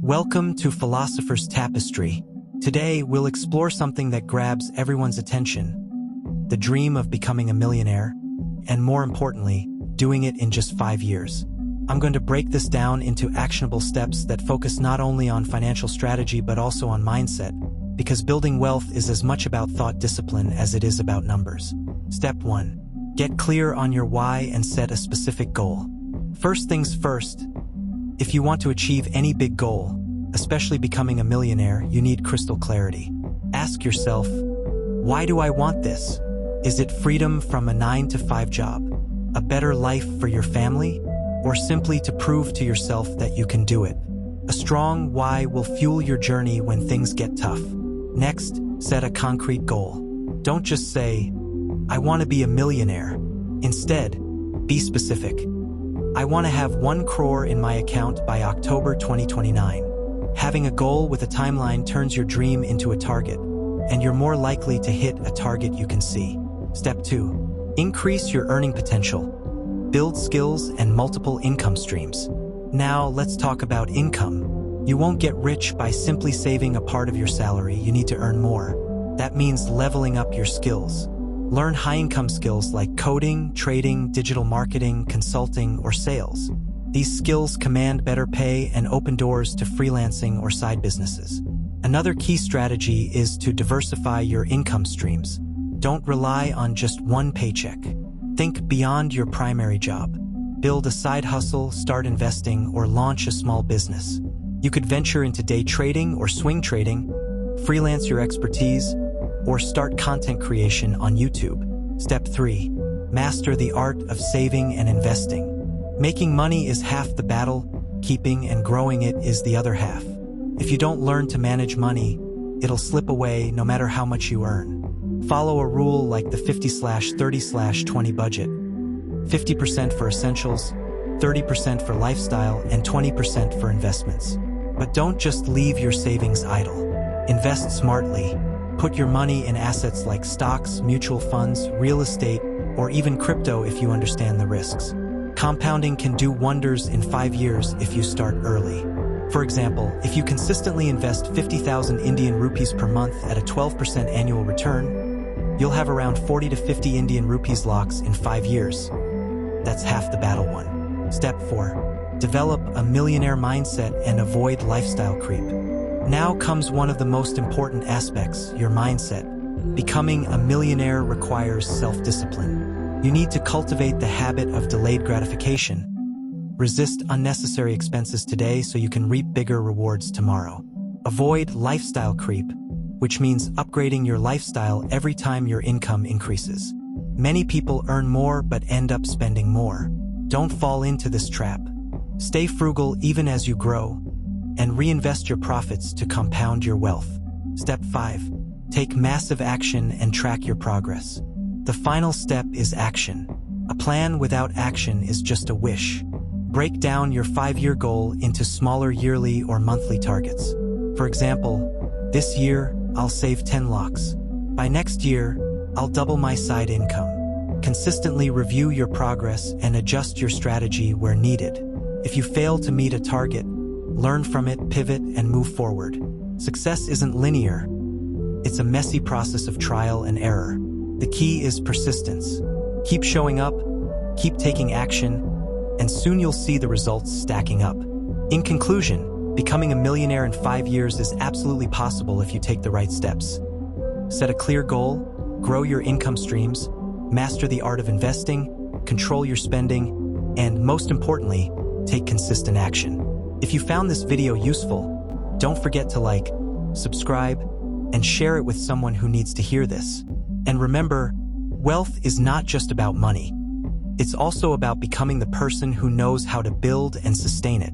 Welcome to Philosopher's Tapestry. Today, we'll explore something that grabs everyone's attention: the dream of becoming a millionaire, and more importantly, doing it in just 5 years. I'm going to break this down into actionable steps that focus not only on financial strategy but also on mindset, because building wealth is as much about thought discipline as it is about numbers. Step 1. Get clear on your why and set a specific goal. First things first, if you want to achieve any big goal, especially becoming a millionaire, you need crystal clarity. Ask yourself, why do I want this? Is it freedom from a 9-to-5 job, a better life for your family, or simply to prove to yourself that you can do it? A strong why will fuel your journey when things get tough. Next, set a concrete goal. Don't just say, I want to be a millionaire. Instead, be specific. I want to have 1 crore in my account by October 2029. Having a goal with a timeline turns your dream into a target, and you're more likely to hit a target you can see. Step 2. Increase your earning potential. Build skills and multiple income streams. Now, let's talk about income. You won't get rich by simply saving a part of your salary. You need to earn more. That means leveling up your skills. Learn high-income skills like coding, trading, digital marketing, consulting, or sales. These skills command better pay and open doors to freelancing or side businesses. Another key strategy is to diversify your income streams. Don't rely on just one paycheck. Think beyond your primary job. Build a side hustle, start investing, or launch a small business. You could venture into day trading or swing trading, freelance your expertise, or start content creation on YouTube. Step 3. Master the art of saving and investing. Making money is half the battle, keeping and growing it is the other half. If you don't learn to manage money, it'll slip away no matter how much you earn. Follow a rule like the 50/30/20 budget. 50% for essentials, 30% for lifestyle, and 20% for investments. But don't just leave your savings idle. Invest smartly. Put your money in assets like stocks, mutual funds, real estate, or even crypto if you understand the risks. Compounding can do wonders in 5 years if you start early. For example, if you consistently invest 50,000 Indian rupees per month at a 12% annual return, you'll have around 40 to 50 Indian rupees locks in 5 years. That's half the battle won. Step 4. Develop a millionaire mindset and avoid lifestyle creep. Now comes one of the most important aspects, your mindset. Becoming a millionaire requires self-discipline. You need to cultivate the habit of delayed gratification. Resist unnecessary expenses today so you can reap bigger rewards tomorrow. Avoid lifestyle creep, which means upgrading your lifestyle every time your income increases. Many people earn more but end up spending more. Don't fall into this trap. Stay frugal even as you grow, and reinvest your profits to compound your wealth. Step 5. Take massive action and track your progress. The final step is action. A plan without action is just a wish. Break down your 5-year goal into smaller yearly or monthly targets. For example, this year, I'll save 10 lakhs. By next year, I'll double my side income. Consistently review your progress and adjust your strategy where needed. If you fail to meet a target, learn from it, pivot, and move forward. Success isn't linear. It's a messy process of trial and error. The key is persistence. Keep showing up, keep taking action, and soon you'll see the results stacking up. In conclusion, becoming a millionaire in 5 years is absolutely possible if you take the right steps. Set a clear goal, grow your income streams, master the art of investing, control your spending, and most importantly, take consistent action. If you found this video useful, don't forget to like, subscribe, and share it with someone who needs to hear this. And remember, wealth is not just about money. It's also about becoming the person who knows how to build and sustain it.